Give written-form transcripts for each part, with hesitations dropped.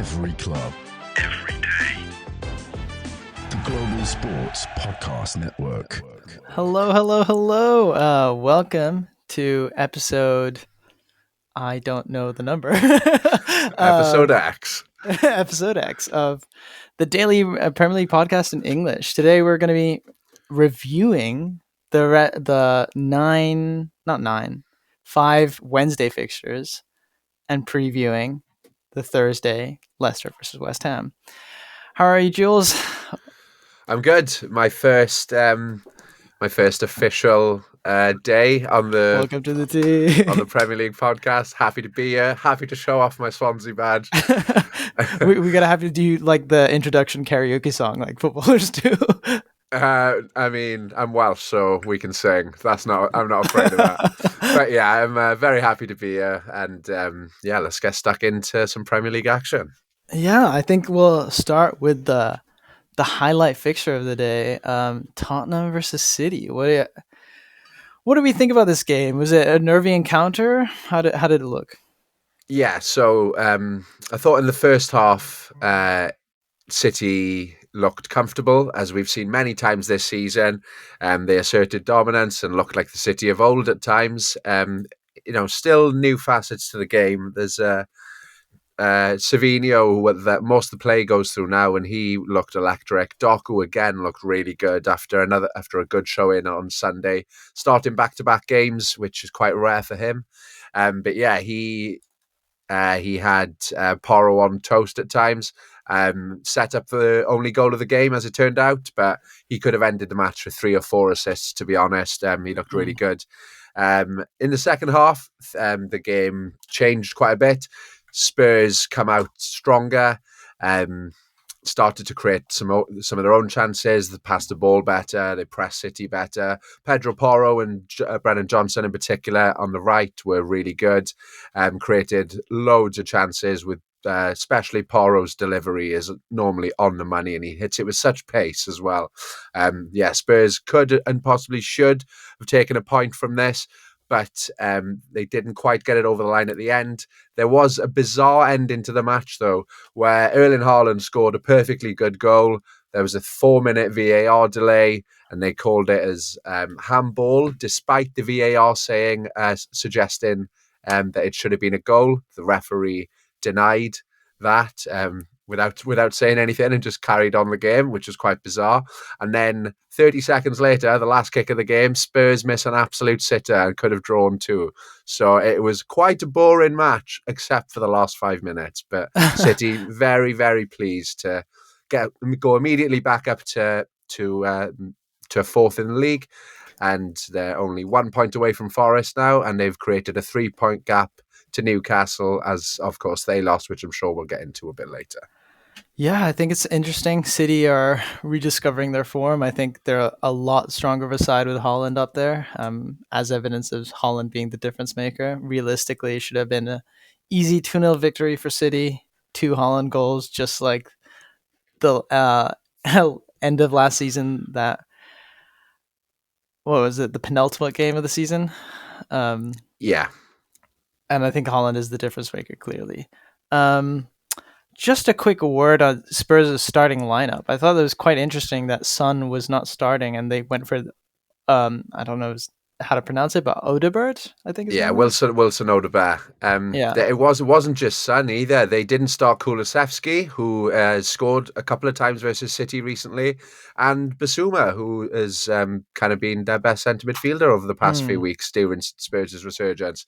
Every club. Every day. The Global Sports Podcast Network. Hello. Welcome to episode... I don't know the number. Episode X. Episode X of the Daily Premier League podcast in English. Today we're going to be reviewing the 5 Wednesday fixtures and previewing the Thursday Leicester versus West Ham. How are you, Jules? I'm good. My first official day on the Welcome to the team. on the Premier League podcast. Happy to be here. Happy to show off my Swansea badge. we gotta have to do like the introduction karaoke song like footballers do. I mean, I'm Welsh, so we can sing. I'm not afraid of that. But yeah, I'm very happy to be here, and let's get stuck into some Premier League action. Yeah, I think we'll start with the highlight fixture of the day, Tottenham versus City. What do we think about this game? Was it a nervy encounter? How did it look? Yeah, so I thought in the first half, City looked comfortable, as we've seen many times this season. They asserted dominance and looked like the City of old at times. Still new facets to the game. There's Savinho that most of the play goes through now, and he looked electric. Doku again looked really good after a good showing on Sunday, starting back-to-back games, which is quite rare for him. But yeah, he had Porro on toast at times. Set up the only goal of the game, as it turned out, but he could have ended the match with 3 or 4 assists, to be honest. He looked really good. In the second half, the game changed quite a bit. Spurs come out stronger, started to create some of their own chances. They passed the ball better. They pressed City better. Pedro Porro and Brennan Johnson in particular on the right were really good. Created loads of chances with especially Porro's delivery is normally on the money, and he hits it with such pace as well. Spurs could and possibly should have taken a point from this, but they didn't quite get it over the line at the end. There was a bizarre ending to the match, though, where Erling Haaland scored a perfectly good goal. There was a 4-minute VAR delay, and they called it as handball, despite the VAR suggesting that it should have been a goal. The referee denied that without saying anything and just carried on the game, which was quite bizarre. And then 30 seconds later, the last kick of the game, Spurs miss an absolute sitter and could have drawn 2. So it was quite a boring match, except for the last 5 minutes. But City very, very pleased to go immediately back up to 4th in the league. And they're only 1 point away from Forest now, and they've created a 3-point gap to Newcastle, as of course they lost, which I'm sure we'll get into a bit later. Yeah, I think it's interesting. City are rediscovering their form. I think they're a lot stronger of a side with Haaland up there, as evidence of Haaland being the difference maker. Realistically, it should have been an easy 2-0 victory for City. 2 Haaland goals, just like the end of last season. What was it? The penultimate game of the season? Yeah. And I think Haaland is the difference maker, clearly. Just a quick word on Spurs' starting lineup. I thought it was quite interesting that Son was not starting, and they went for, I don't know how to pronounce it, but Odebert, I think. Wilson Odebert. It wasn't just Son either. They didn't start Kulusevski, who scored a couple of times versus City recently, and Bissouma, who has kind of been their best centre midfielder over the past few weeks during Spurs' resurgence.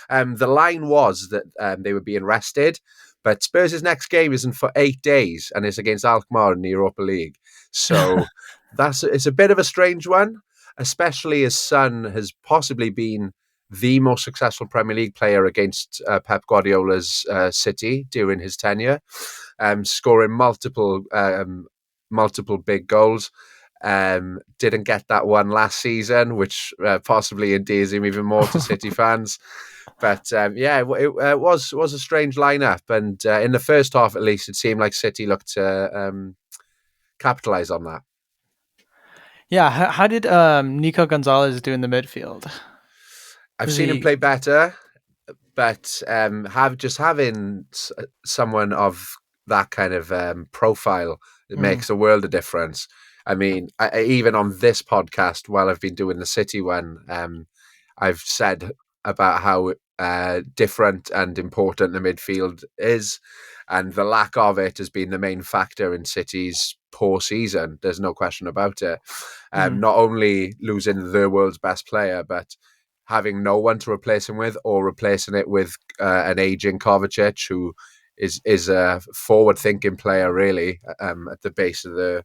The line was that they were being rested, but Spurs' next game isn't for 8 days, and it's against Alkmaar in the Europa League. So it's a bit of a strange one, especially as Son has possibly been the most successful Premier League player against Pep Guardiola's City during his tenure, scoring multiple big goals. Didn't get that one last season, which possibly endears him even more to City fans. But it was a strange lineup, and in the first half, at least, it seemed like City looked to capitalise on that. Yeah, how did Nico Gonzalez do in the midfield? I've seen him play better, but having someone of that kind of profile, it makes a world of difference. I mean, even on this podcast, while I've been doing the City one, I've said about how different and important the midfield is, and the lack of it has been the main factor in City's poor season. There's no question about it. Not only losing the world's best player, but having no one to replace him with, or replacing it with an aging Kovacic, who is a forward-thinking player, really, at the base of the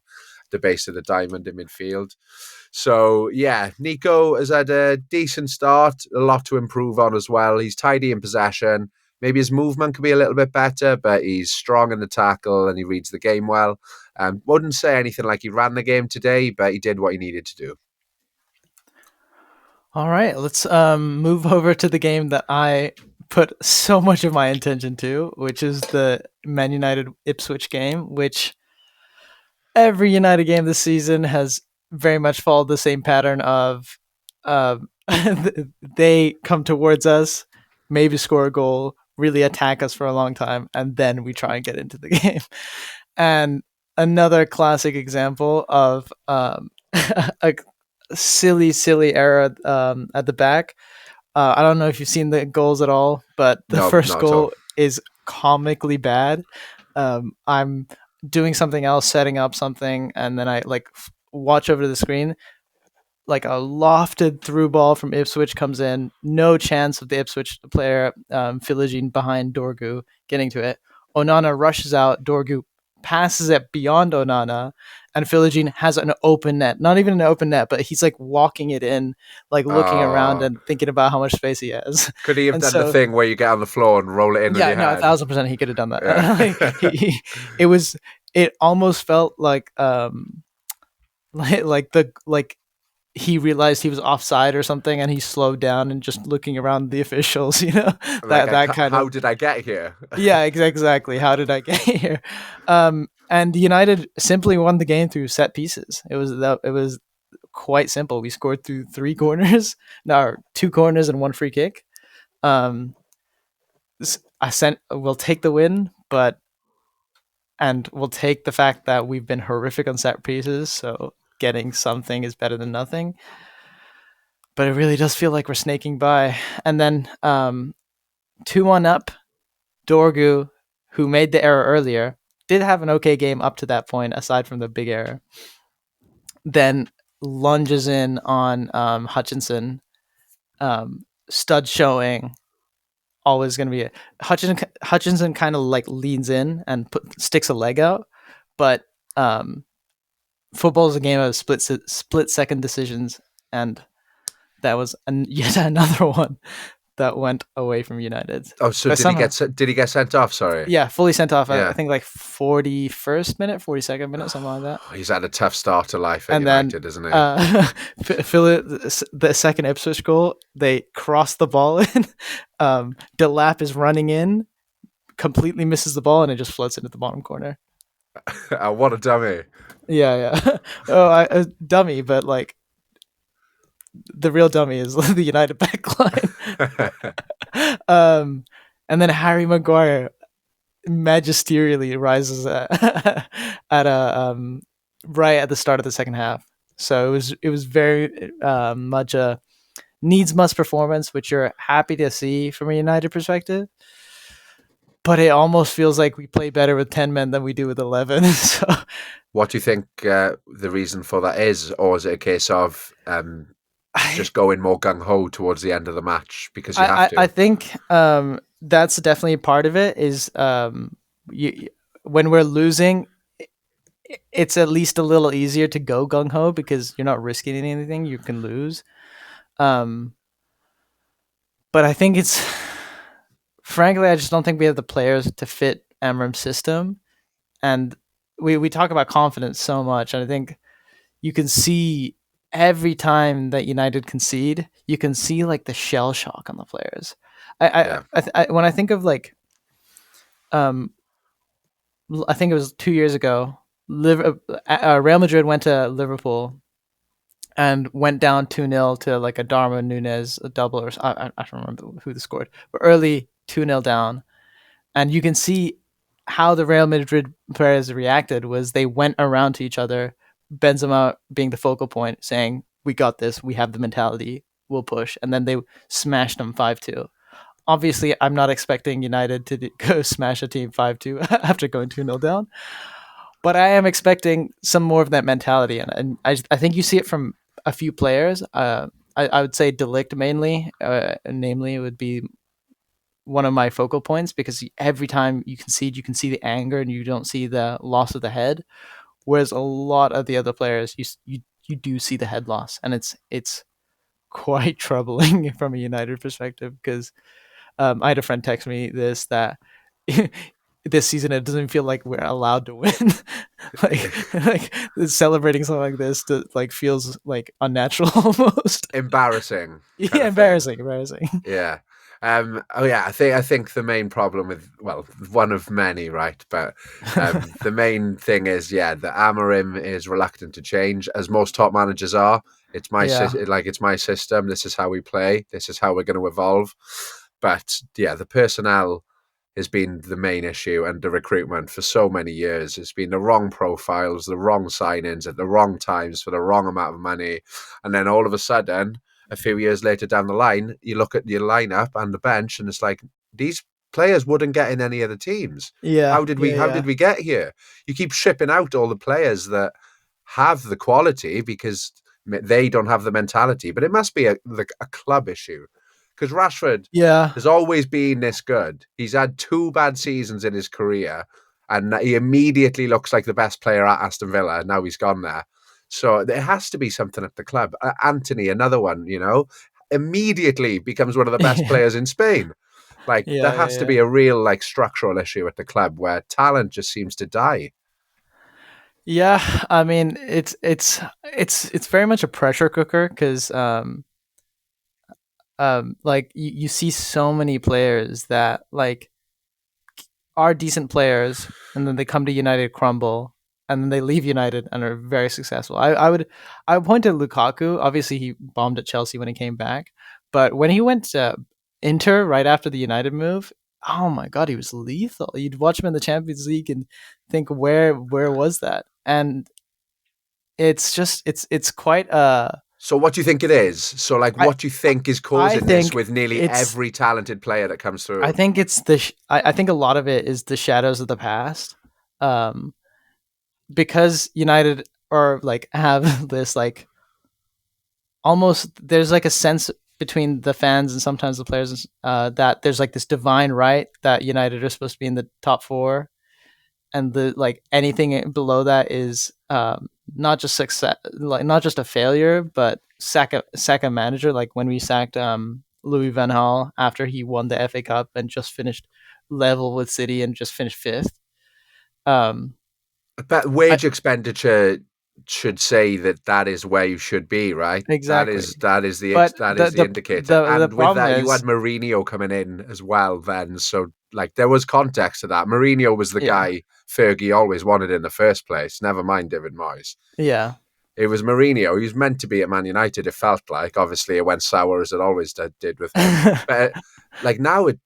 diamond in midfield. So yeah, Nico has had a decent start, a lot to improve on as well. He's tidy in possession. Maybe his movement could be a little bit better, but he's strong in the tackle and he reads the game well. Wouldn't say anything like he ran the game today, but he did what he needed to do. All right, let's move over to the game that I put so much of my attention to, which is the Man United Ipswich game, which every United game this season has very much followed the same pattern of they come towards us, maybe score a goal, really attack us for a long time, and then we try and get into the game. And another classic example of a silly error at the back. I don't know if you've seen the goals at all, but the first goal is comically bad. I'm doing something else, setting up something, and then I watch over to the screen. Like a lofted through ball from Ipswich comes in. No chance of the Ipswich player, Philogene, behind Dorgu getting to it. Onana rushes out. Dorgu passes it beyond Onana, and Philogene has an open net. Not even an open net, but he's like walking it in, like looking around and thinking about how much space he has. Could he have done the thing where you get on the floor and roll it in? Yeah, no, 1,000% he could have done that. Yeah. It almost felt like he realized he was offside or something, and he slowed down and just looking around the officials, How did I get here? Yeah, exactly. How did I get here? And United simply won the game through set pieces. It was quite simple. We scored through 2 corners and 1 free kick. We'll take the win, and we'll take the fact that we've been horrific on set pieces. So getting something is better than nothing. But it really does feel like we're snaking by. And then 2-1 up, Dorgu, who made the error earlier, did have an okay game up to that point, aside from the big error. Then lunges in on Hutchinson. Stud showing. Always going to be Hutchinson kind of like leans in and sticks a leg out. But football is a game of split second decisions, and that was yet another one that went away from United. Oh, so did he get sent off? Sorry. Yeah, fully sent off. Yeah. I think like 41st minute, 42nd minute, something like that. He's had a tough start to life at United, isn't he? The second Ipswich goal, they cross the ball in. Delap is running in, completely misses the ball, and it just floats into the bottom corner. What a dummy. Yeah. A dummy, but like the real dummy is the United backline. And then Harry Maguire magisterially rises at right at the start of the second half. So it was very much a needs must performance, which you're happy to see from a United perspective. But it almost feels like we play better with 10 men than we do with 11. So, what do you think the reason for that is? Or is it a case of just going more gung-ho towards the end of the match because you have to? I think that's definitely part of it is when we're losing, it's at least a little easier to go gung-ho because you're not risking anything. You can lose. But I think frankly, I just don't think we have the players to fit Amram's system. And we talk about confidence so much. And I think you can see every time that United concede, you can see like the shell shock on the players. When I think of like, I think it was 2 years ago, Real Madrid went to Liverpool and went down 2-0 to like a Darwin Núñez a double, or I don't remember who they scored, but early 2-0 down, and you can see how the Real Madrid players reacted was they went around to each other, Benzema being the focal point, saying, "We got this. We have the mentality. We'll push." And then they smashed them 5-2. Obviously, I'm not expecting United to go smash a team 5-2 after going 2-0 down, but I am expecting some more of that mentality. And I think you see it from a few players. I would say De Ligt mainly, namely, would be one of my focal points because every time you concede, you can see the anger and you don't see the loss of the head. Whereas a lot of the other players, you do see the head loss, and it's quite troubling from a United perspective because I had a friend text me this that this season it doesn't feel like we're allowed to win. like celebrating something like this like feels like unnatural almost. Embarrassing. Yeah, embarrassing. Yeah. Oh yeah, I think the main problem with, well, one of many, right? But the main thing is, yeah, that Amorim is reluctant to change, as most top managers are. It's my it's my system. This is how we play. This is how we're going to evolve. But yeah, the personnel has been the main issue, and the recruitment for so many years. It's been the wrong profiles, the wrong signings at the wrong times for the wrong amount of money, and then all of a sudden, a few years later down the line, you look at your lineup and the bench, and it's like these players wouldn't get in any other teams. How did we get here? You keep shipping out all the players that have the quality because they don't have the mentality, but it must be a club issue. Because Rashford has always been this good. He's had 2 bad seasons in his career, and he immediately looks like the best player at Aston Villa. Now he's gone there. So there has to be something at the club. Anthony, another one, immediately becomes one of the best players in Spain. Like there has to be a real structural issue at the club where talent just seems to die. Yeah, I mean it's very much a pressure cooker because like you see so many players that like are decent players and then they come to United, crumble, and then they leave United and are very successful. I would point to Lukaku. Obviously he bombed at Chelsea when he came back, but when he went to Inter right after the United move, oh my god, he was lethal. You'd watch him in the Champions League and think where was that? And it's just it's quite So what do you think it is? So what do you think is causing this with nearly every talented player that comes through? I think it's I think a lot of it is the shadows of the past. Because United are have this almost there's a sense between the fans and sometimes the players that there's this divine right that United are supposed to be in the top 4, and the anything below that is not just success, not just a failure, but sack a manager. Like when we sacked Louis van Gaal after he won the FA Cup and just finished level with City and just finished 5th. But wage expenditure should say that is where you should be, right? Exactly. That is the indicator. And with that, you had Mourinho coming in as well then. So there was context to that. Mourinho was the guy Fergie always wanted in the first place. Never mind David Moyes. Yeah. It was Mourinho. He was meant to be at Man United, it felt like. Obviously, it went sour as it always did with him. But now it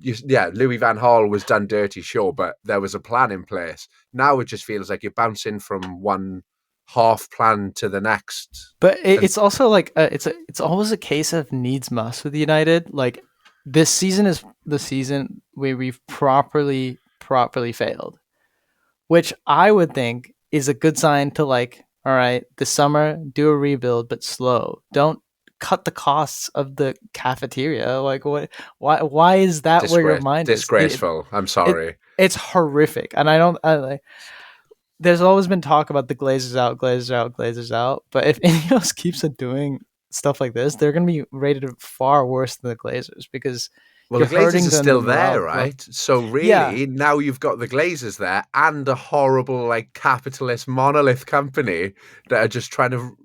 Louis van Gaal was done dirty, sure, but there was a plan in place. Now it just feels like you're bouncing from one half plan to the next. But it's also it's always a case of needs must with United. This season is the season where we've properly failed, which I would think is a good sign to all right, this summer do a rebuild, but slow. Don't cut the costs of the cafeteria. What? Why is that where your mind is? Disgraceful. I'm sorry. It's horrific, and I don't. There's always been talk about the Glazers out. But if Ineos keeps doing stuff like this, they're going to be rated far worse than the Glazers because. Well, the Glazers are still there, right? So really, now you've got the Glazers there and a horrible, capitalist monolith company that are just trying to.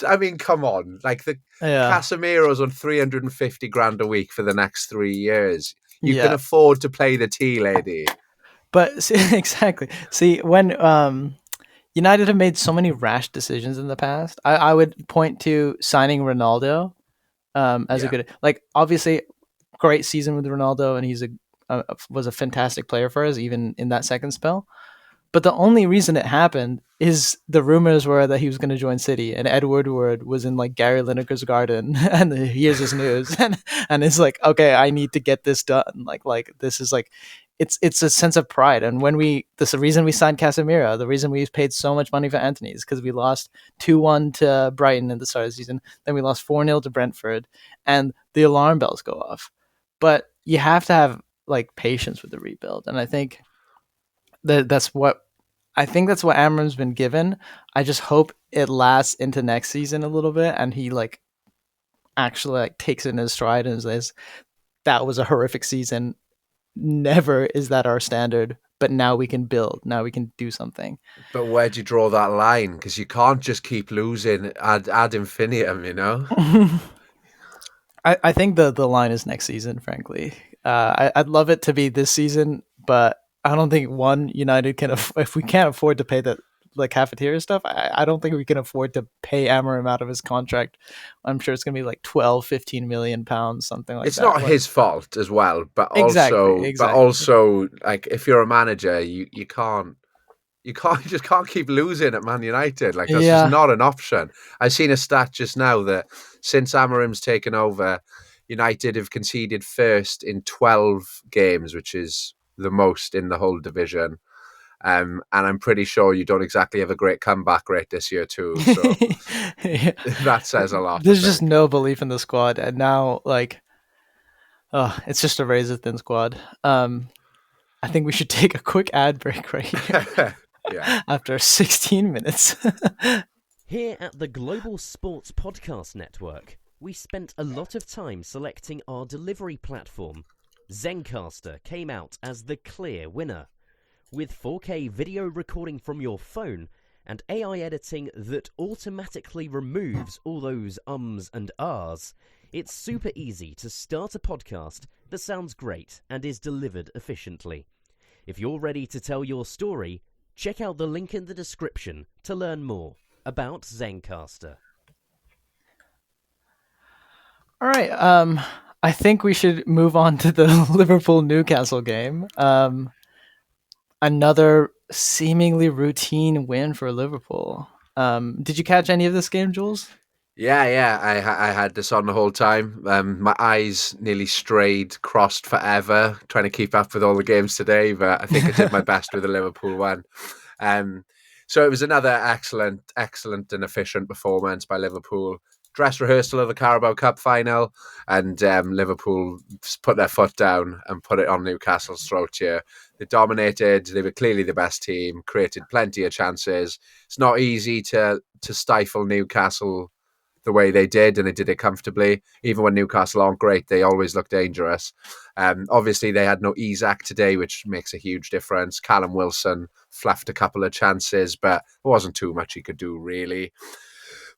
I mean, come on! Casemiro's on 350 grand a week for the next 3 years. You can afford to play the tea lady. But exactly. See, when United have made so many rash decisions in the past, I would point to signing Ronaldo as a good, obviously great season with Ronaldo, and he's was a fantastic player for us, even in that second spell. But the only reason it happened is the rumors were that he was going to join City, and Ed Woodward was in like Gary Lineker's garden, and here's his news, and it's like, okay, I need to get this done. Like this is like, it's a sense of pride. And this the reason we signed Casemiro, the reason we paid so much money for Anthony is because we lost 2-1 to Brighton at the start of the season, then we lost 4-0 to Brentford, and the alarm bells go off. But you have to have like patience with the rebuild, and I think that's what Amram's been given. I just hope it lasts into next season a little bit, and he like actually like takes it in his stride and says, "That was a horrific season. Never is that our standard, but now we can build. Now we can do something." But where do you draw that line? Because you can't just keep losing ad infinitum, you know? I think the line is next season, frankly. I'd love it to be this season, but I don't think United can if we can't afford to pay the like cafeteria stuff. I don't think we can afford to pay Amarim out of his contract. I'm sure it's gonna be like 12-15 million pounds, something like that. It's not his fault as well, but Exactly. also like if you're a manager, you just can't keep losing at Man United. Like that's just not an option. I've seen a stat just now that since Amarim's taken over, United have conceded first in 12 games, which is the most in the whole division. And I'm pretty sure you don't exactly have a great comeback rate this year too. So that says a lot. There's just no belief in the squad, and now like, it's just a razor thin squad. I think we should take a quick ad break right here. Yeah. After 16 minutes. Here at the Global Sports Podcast Network, we spent a lot of time selecting our delivery platform. Zencastr came out as the clear winner. With 4K video recording from your phone and AI editing that automatically removes all those ums and ahs, it's super easy to start a podcast that sounds great and is delivered efficiently. If you're ready to tell your story, check out the link in the description to learn more about Zencastr. All right, I think we should move on to the Liverpool-Newcastle game. Another seemingly routine win for Liverpool. Did you catch any of this game, Jules? Yeah. I had this on the whole time. My eyes nearly strayed, crossed forever, trying to keep up with all the games today. But I think I did my best with the Liverpool one. So it was another excellent and efficient performance by Liverpool. Dress rehearsal of the Carabao Cup final, and Liverpool put their foot down and put it on Newcastle's throat here. They dominated. They were clearly the best team, created plenty of chances. It's not easy to stifle Newcastle the way they did, and they did it comfortably. Even when Newcastle aren't great, they always look dangerous. Obviously, they had no Isak today, which makes a huge difference. Callum Wilson fluffed a couple of chances, but it wasn't too much he could do, really.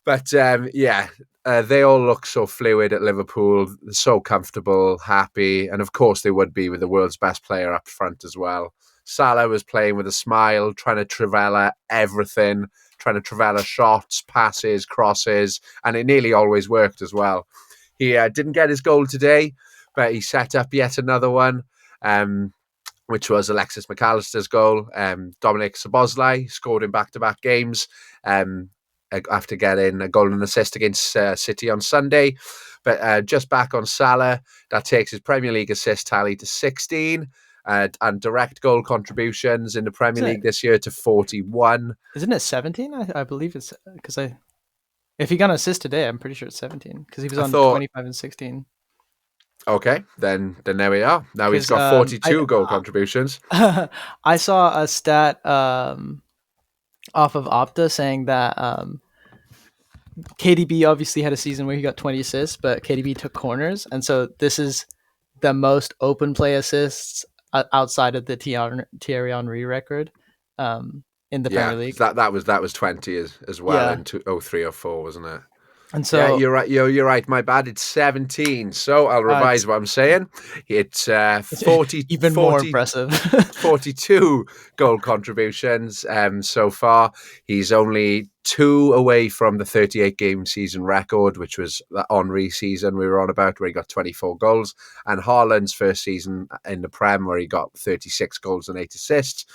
But they all look so fluid at Liverpool, so comfortable, happy, and of course they would be with the world's best player up front as well. Salah was playing with a smile, trying to Trivela everything, trying to Trivela shots, passes, crosses, and it nearly always worked as well. He didn't get his goal today, but he set up yet another one, which was Alexis McAllister's goal. Dominic Szoboszlai scored in back-to-back games after getting a goal and assist against City on Sunday. But just back on Salah, that takes his Premier League assist tally to 16 and direct goal contributions in the Premier League this year to 41. Isn't it 17? I believe it's because if he got an assist today, I'm pretty sure it's 17 because he was on 25 and 16. Okay, then there we are. Now he's got 42 goal contributions. I saw a stat off of Opta saying that KDB obviously had a season where he got 20 assists, but KDB took corners, and so this is the most open play assists outside of the Thierry Henry record in the Premier League. That was 20 as well in 03 or 04, wasn't it? And so Yeah, you're right. You're right. My bad. It's 17. So I'll revise what I'm saying. It's 40, even 40, more impressive. 42 goal contributions so far. He's only 2 away from the 38-game season record, which was the Henry season we were on about, where he got 24 goals, and Haaland's first season in the Prem, where he got 36 goals and 8 assists.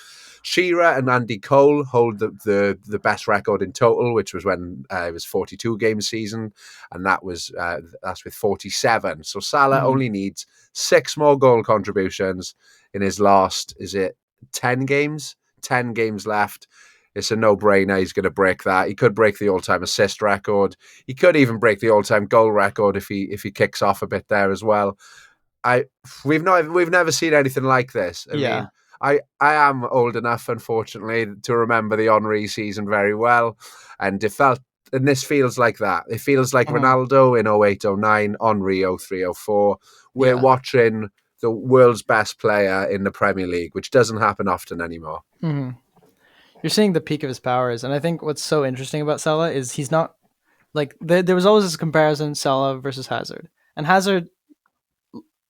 Shearer and Andy Cole hold the best record in total, which was when it was 42-game season, and that's with 47. So Salah only needs 6 more goal contributions in his last, is it 10 games? 10 games left. It's a no-brainer. He's going to break that. He could break the all-time assist record. He could even break the all-time goal record if he kicks off a bit there as well. We've never seen anything like this. I mean, I am old enough, unfortunately, to remember the Henry season very well, and this feels like that. It feels like Ronaldo in 08-09, Henry 03-04. We're watching the world's best player in the Premier League, which doesn't happen often anymore. Mm-hmm. You're seeing the peak of his powers, and I think what's so interesting about Salah is he's not like there was always this comparison Salah versus Hazard, and Hazard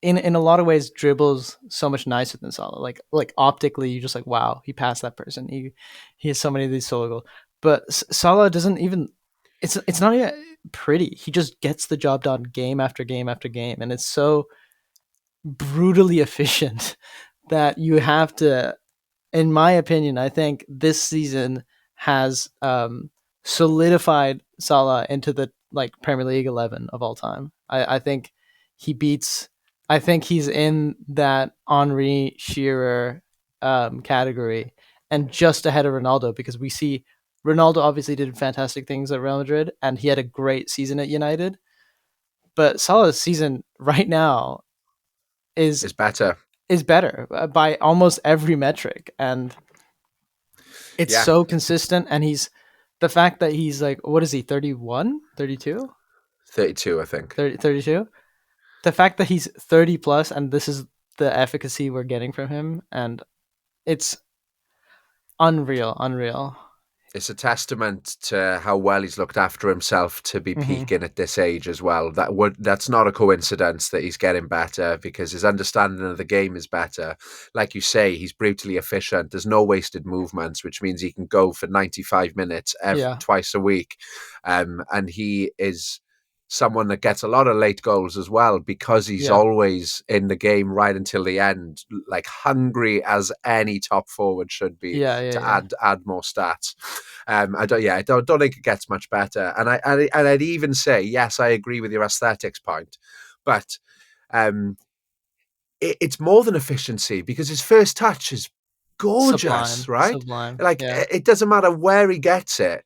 in a lot of ways dribbles so much nicer than Salah. Like optically, you're just like, wow, he passed that person. He has so many of these solo goals, but Salah doesn't even. It's not even pretty. He just gets the job done game after game after game, and it's so brutally efficient that you have to. In my opinion, I think this season has solidified Salah into the Premier League 11 of all time. I think he beats. I think he's in that Henry Shearer category, and just ahead of Ronaldo, because we see Ronaldo obviously did fantastic things at Real Madrid, and he had a great season at United. But Salah's season right now is better. Is better by almost every metric, and it's so consistent. And the fact that he's like, what is he, 31, 32? 32, I think. 32. The fact that he's 30 plus, and this is the efficacy we're getting from him, and it's unreal. It's a testament to how well he's looked after himself to be peaking at this age as well. That's not a coincidence that he's getting better, because his understanding of the game is better. Like you say, he's brutally efficient. There's no wasted movements, which means he can go for 95 minutes twice a week. And he is someone that gets a lot of late goals as well, because he's always in the game right until the end, like hungry as any top forward should be to add more stats. I don't think it gets much better. And I'd even say, yes, I agree with your aesthetics point, but it's more than efficiency, because his first touch is gorgeous, right? Sublime. It doesn't matter where he gets it.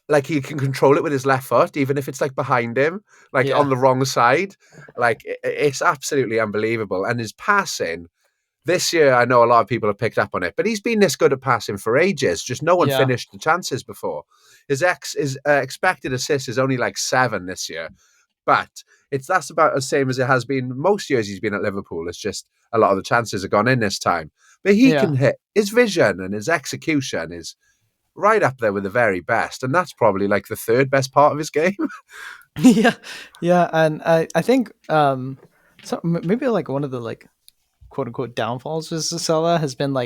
Like, he can control it with his left foot, even if it's like behind him, on the wrong side. It's absolutely unbelievable. And his passing this year, I know a lot of people have picked up on it, but he's been this good at passing for ages. Just no one finished the chances before. His expected assist is only 7 this year, but that's about the same as it has been most years he's been at Liverpool. It's just a lot of the chances have gone in this time. But he can hit. His vision and his execution is right up there with the very best, and that's probably the third best part of his game. And I think so maybe one of the quote unquote downfalls with Salah has been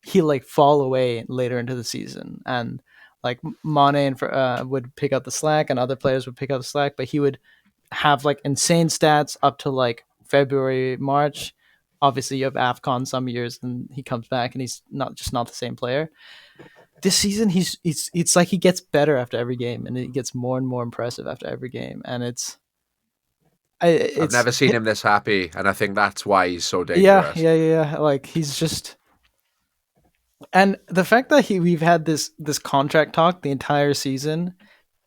he fall away later into the season, and Mane would pick up the slack, and other players would pick up the slack, but he would have insane stats up to February, March. Obviously you have AFCON some years and he comes back and he's not the same player. This season, it's like he gets better after every game, and it gets more and more impressive after every game. And I've never seen him this happy, and I think that's why he's so dangerous. Yeah. He's just, and the fact that we've had this contract talk the entire season,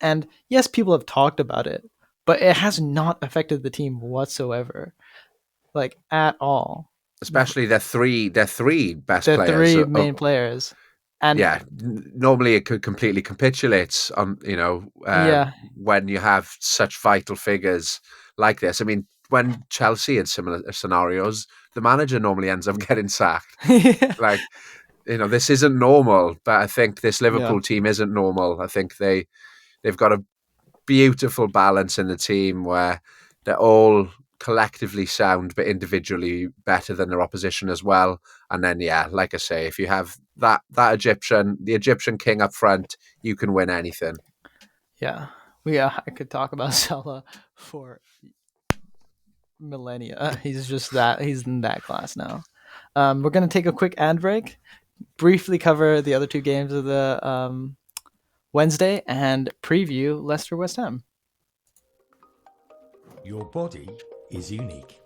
and yes, people have talked about it, but it has not affected the team whatsoever, at all. Especially their three best players. The three main players. And normally it could completely capitulates on, when you have such vital figures like this. I mean, when Chelsea in similar scenarios, the manager normally ends up getting sacked. This isn't normal, but I think this Liverpool team isn't normal. I think they've got beautiful balance in the team where they're all collectively sound but individually better than their opposition as well. And then, yeah, like I say, if you have the Egyptian king up front, you can win anything. Yeah, I could talk about Salah for millennia. He's in that class now. We're going to take a quick ad break, briefly cover the other two games of the Wednesday, and preview Leicester West Ham. Your body is unique.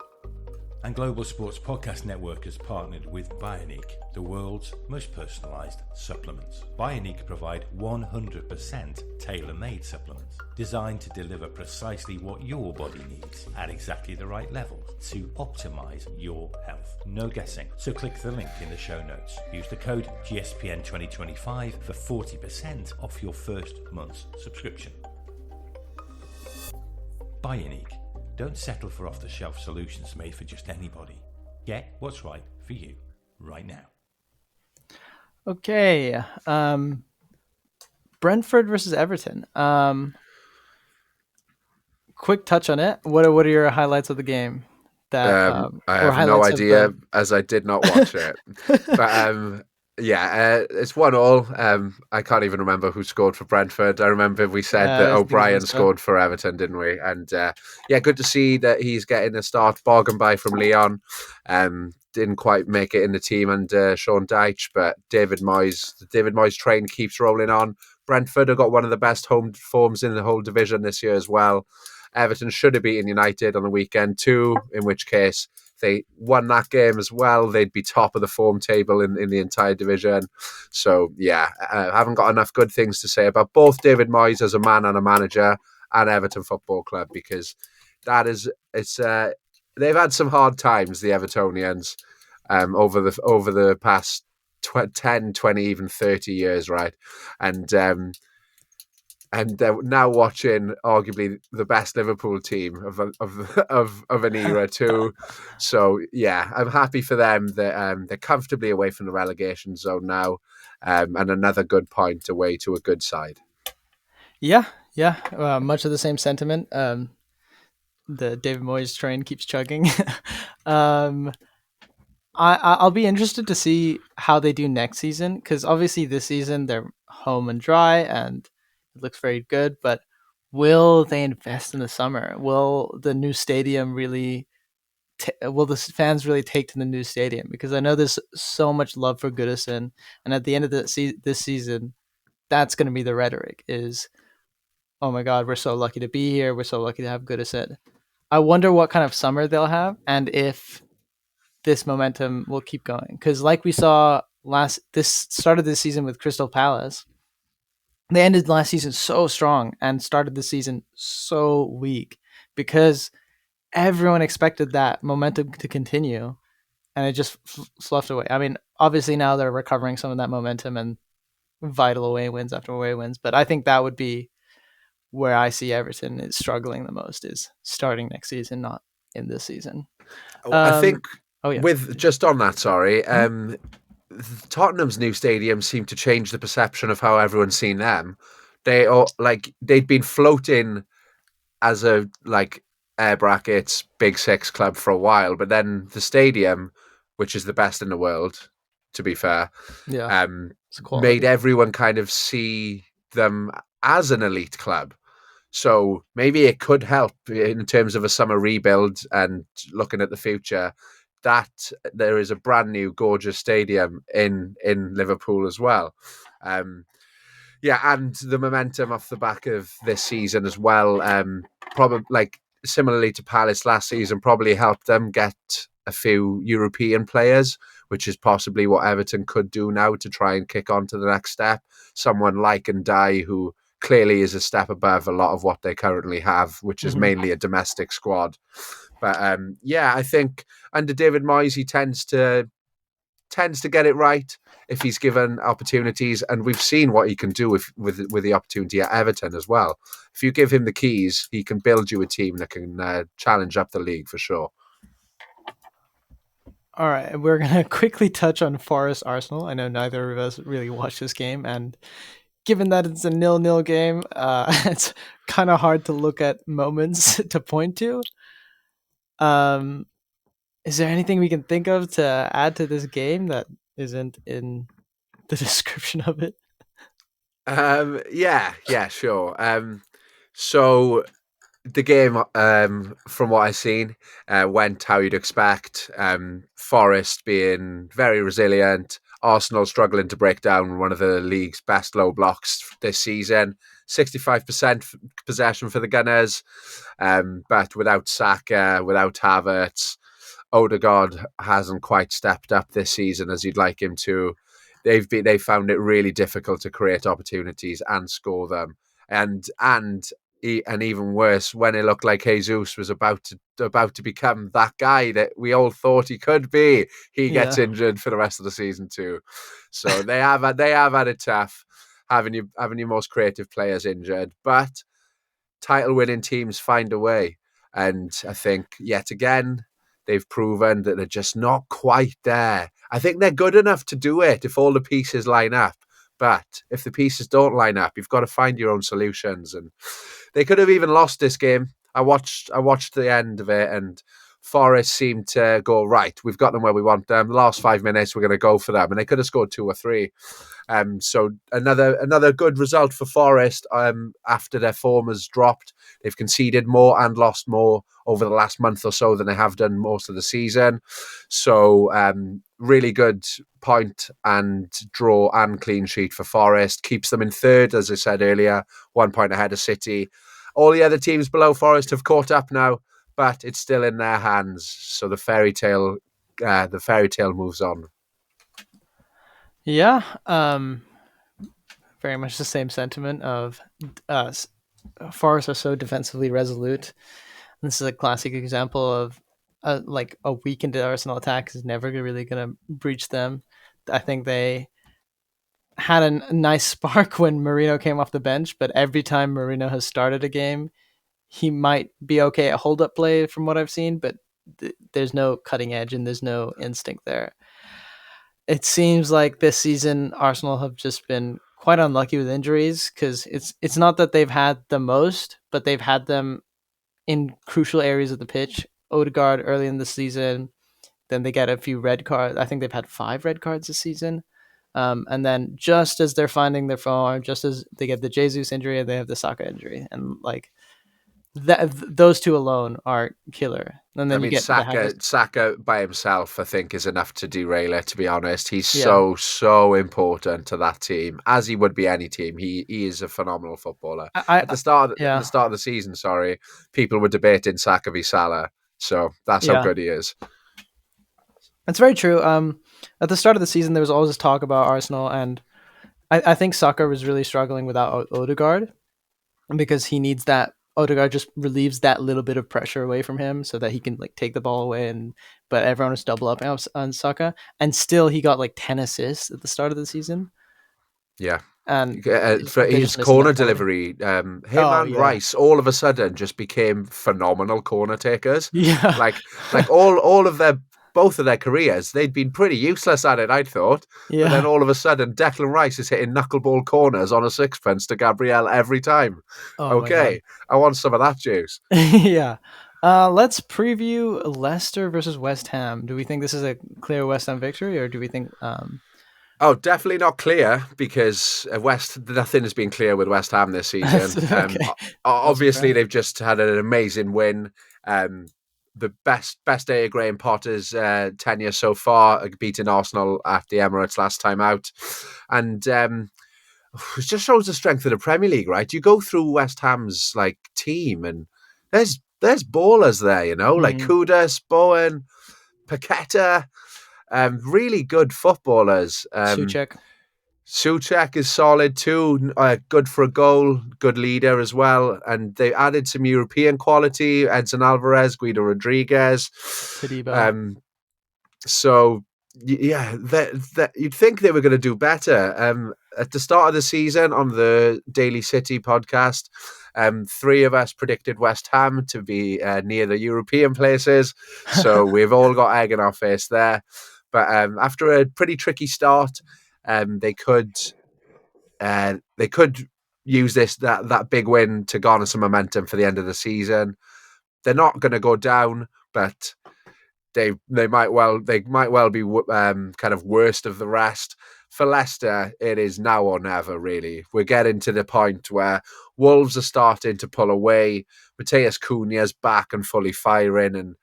And Global Sports Podcast Network has partnered with Bioniq, the world's most personalised supplements. Bioniq provide 100% tailor-made supplements designed to deliver precisely what your body needs at exactly the right level to optimise your health. No guessing. So click the link in the show notes. Use the code GSPN2025 for 40% off your first month's subscription. Bioniq. Don't settle for off-the-shelf solutions made for just anybody. Get what's right for you right now. Okay. Brentford versus Everton. Quick touch on it. What are your highlights of the game? I have no idea as I did not watch it. But it's 1-1. I can't even remember who scored for Brentford. I remember we said that O'Brien scored for Everton, didn't we? And good to see that he's getting a start. Bargain buy from Lyon. Didn't quite make it in the team under Sean Dyche, but the David Moyes train keeps rolling on. Brentford have got one of the best home forms in the whole division this year as well. Everton should have beaten United on the weekend too, in which case they won that game as well, they'd be top of the form table in the entire division. So, I haven't got enough good things to say about both David Moyes as a man and a manager and Everton Football Club, because they've had some hard times, the Evertonians, over the past 10, 20, even 30 years, right? And they're now watching arguably the best Liverpool team of an era too. So I'm happy for them that they're comfortably away from the relegation zone now, and another good point away to a good side. Much of the same sentiment. The David Moyes train keeps chugging. I'll be interested to see how they do next season, because obviously this season they're home and dry and it looks very good, but will they invest in the summer? Will the new stadium really will the fans really take to the new stadium? Because I know there's so much love for Goodison, and at the end of this season, that's going to be the rhetoric is, oh my God, we're so lucky to be here. We're so lucky to have Goodison. I wonder what kind of summer they'll have and if this momentum will keep going. Because like we saw started this season with Crystal Palace, they ended last season so strong and started the season so weak because everyone expected that momentum to continue, and it just sloughed away. I mean, obviously now they're recovering some of that momentum and vital away wins after away wins, but I think that would be where I see Everton is struggling the most, is starting next season, not in this season. I think with just on that, Tottenham's new stadium seemed to change the perception of how everyone's seen them. They'd been floating as a air brackets Big Six club for a while, but then the stadium, which is the best in the world, to be fair, made everyone kind of see them as an elite club. So maybe it could help in terms of a summer rebuild and looking at the future, that there is a brand new gorgeous stadium in Liverpool as well. And the momentum off the back of this season as well, probably similarly to Palace last season, probably helped them get a few European players, which is possibly what Everton could do now to try and kick on to the next step. Someone like Ndiaye, who clearly is a step above a lot of what they currently have, which is mainly a domestic squad. But I think under David Moyes, he tends to get it right if he's given opportunities, and we've seen what he can do with the opportunity at Everton as well. If you give him the keys, he can build you a team that can challenge up the league for sure. All right, we're going to quickly touch on Forest Arsenal. I know neither of us really watched this game, and given that it's a 0-0 game, it's kind of hard to look at moments to point to. Is there anything we can think of to add to this game that isn't in the description of it? Yeah, sure. So the game, from what I've seen, went how you'd expect. Forest being very resilient, Arsenal struggling to break down one of the league's best low blocks this season. 65% possession for the Gunners, but without Saka, without Havertz, Odegaard hasn't quite stepped up this season as you'd like him to. They found it really difficult to create opportunities and score them, and even worse, when it looked like Jesus was about to become that guy that we all thought he could be, he gets injured for the rest of the season too. So they have had it tough having your most creative players injured, but title-winning teams find a way, and I think yet again they've proven that they're just not quite there. I think they're good enough to do it if all the pieces line up. But if the pieces don't line up, you've got to find your own solutions. And they could have even lost this game. I watched the end of it, and Forest seemed to go, right, we've got them where we want them. The last 5 minutes, we're going to go for them. And they could have scored 2 or 3. So another good result for Forest after their form has dropped. They've conceded more and lost more over the last month or so than they have done most of the season. So really good point and draw and clean sheet for Forest. Keeps them in third, as I said earlier, 1 point ahead of City. All the other teams below Forest have caught up now, but it's still in their hands. So the fairy tale moves on. Yeah, very much the same sentiment of Forest are so defensively resolute. This is a classic example of like a weakened Arsenal attack is never really going to breach them. I think they had a nice spark when Marino came off the bench, but every time Marino has started a game, he might be okay at hold-up play from what I've seen, but there's no cutting edge and there's no instinct there. It seems like this season Arsenal have just been quite unlucky with injuries because it's not that they've had the most, but they've had them in crucial areas of the pitch. Odegaard early in the season, then they get a few red cards. I think they've had 5 red cards this season. And then just as they're finding their form, just as they get the Jesus injury, they have the Saka injury. And like those two alone are killer. And then Saka by himself, I think, is enough to derail it. To be honest, he's so important to that team, as he would be any team. He is a phenomenal footballer. At the start of the season, people were debating Saka v Salah, so that's how good he is. That's very true. At the start of the season, there was always this talk about Arsenal, and I think Saka was really struggling without Odegaard because he needs that. Odegaard just relieves that little bit of pressure away from him so that he can like take the ball away, but everyone was double up on Saka, and still he got like 10 assists at the start of the season. Yeah. And for his corner delivery, Rice all of a sudden just became phenomenal corner takers. Yeah. Like both of their careers, they'd been pretty useless at it, I'd thought. Yeah. But then all of a sudden, Declan Rice is hitting knuckleball corners on a sixpence to Gabriel every time. Oh, okay, I want some of that juice. Yeah. Let's preview Leicester versus West Ham. Do we think this is a clear West Ham victory, or do we think... Oh, definitely not clear, because nothing has been clear with West Ham this season. Okay. Obviously, they've just had an amazing win. The best day of Graham Potter's tenure so far, beating Arsenal at the Emirates last time out. And it just shows the strength of the Premier League, right? You go through West Ham's like team and there's ballers there, like Kudus, Bowen, Paqueta, really good footballers. Souček is solid too, good for a goal, good leader as well. And they added some European quality, Edson Alvarez, Guido Rodriguez. So, yeah, you'd think they were going to do better. At the start of the season on the Daily City podcast, 3 of us predicted West Ham to be near the European places. So we've all got egg in our face there. But after a pretty tricky start, they could use that big win to garner some momentum for the end of the season. They're not going to go down, but they might well be kind of worst of the rest. For Leicester, it is now or never, really. We're getting to the point where Wolves are starting to pull away. Mateus Cunha's back and fully firing, and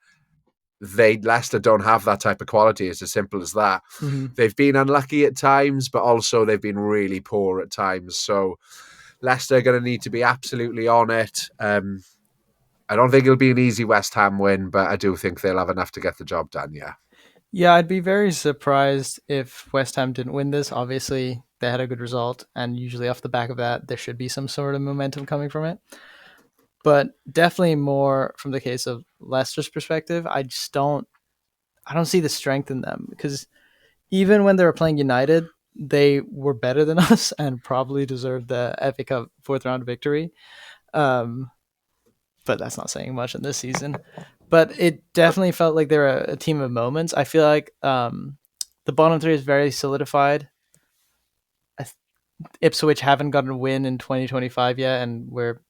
Leicester don't have that type of quality. It's as simple as that. Mm-hmm. They've been unlucky at times, but also they've been really poor at times. So Leicester are going to need to be absolutely on it. I don't think it'll be an easy West Ham win, but I do think they'll have enough to get the job done, yeah. Yeah, I'd be very surprised if West Ham didn't win this. Obviously, they had a good result, and usually off the back of that, there should be some sort of momentum coming from it. But definitely more from the case of Leicester's perspective, I don't see the strength in them, because even when they were playing United, they were better than us and probably deserved the FA Cup fourth round victory. But that's not saying much in this season. But it definitely felt like they're a team of moments. I feel like the bottom three is very solidified. Ipswich haven't gotten a win in 2025 yet, and we're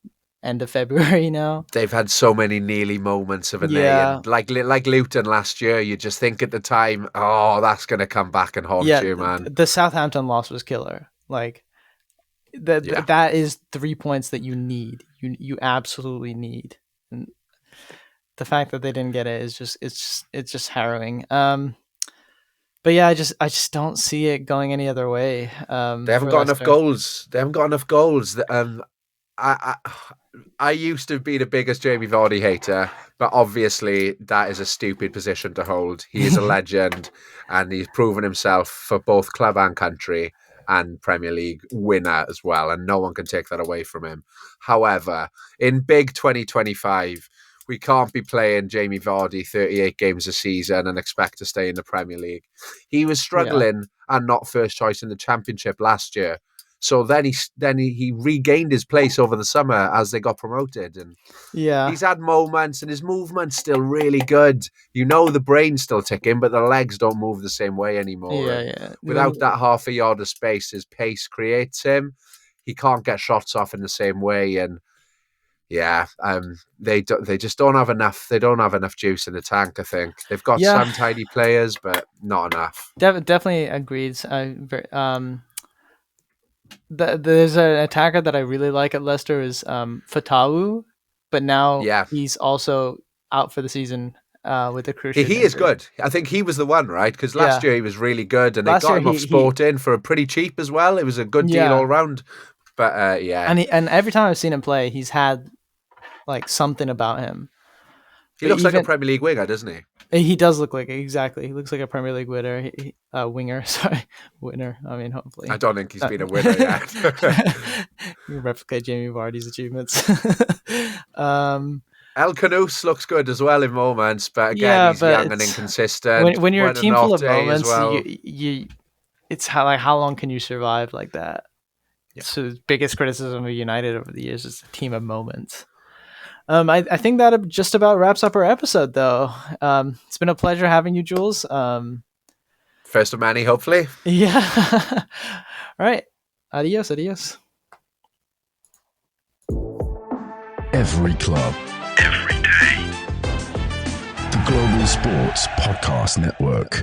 end of February now. They've had so many nearly moments of an Yeah. A. And like Luton last year, you just think at the time, oh, that's going to come back and haunt you, man. The Southampton loss was killer. Like, that is 3 points that you need. You absolutely need. And the fact that they didn't get it is just it's harrowing. But yeah, I just don't see it going any other way. They haven't got enough goals. They haven't got enough goals. I used to be the biggest Jamie Vardy hater, but obviously that is a stupid position to hold. He is a legend, and he's proven himself for both club and country, and Premier League winner as well, and no one can take that away from him. However, in big 2025, we can't be playing Jamie Vardy 38 games a season and expect to stay in the Premier League. He was struggling and not first choice in the Championship last year. So then he regained his place over the summer as they got promoted, and he's had moments, and his movement's still really good. You know, the brain's still ticking, but the legs don't move the same way anymore. Without that half a yard of space, his pace creates him. He can't get shots off in the same way, and they just don't have enough. They don't have enough juice in the tank. I think they've got some tidy players, but not enough. Definitely agreed. There's an attacker that I really like at Leicester is Fatawu, but now he's also out for the season with a cruciate He is good. I think he was the one, right? Because last year he was really good, and they got him off Sporting for a pretty cheap as well. It was a good deal all round. But and every time I've seen him play, he's had like something about him. He looks like a Premier League winger, doesn't he? He does look like exactly. He looks like a Premier League winner. Winger. Sorry, winner. I mean, hopefully. I don't think he's been a winner yet. You replicate Jamie Vardy's achievements. El Canoes looks good as well in moments, but again, he's young and inconsistent. When you're a team full of moments, it's how long can you survive like that? Yeah. So the biggest criticism of United over the years is a team of moments. I think that just about wraps up our episode, though. It's been a pleasure having you, Jules. First of many, hopefully. Yeah. All right. Adios. Every club, every day. The Global Sports Podcast Network.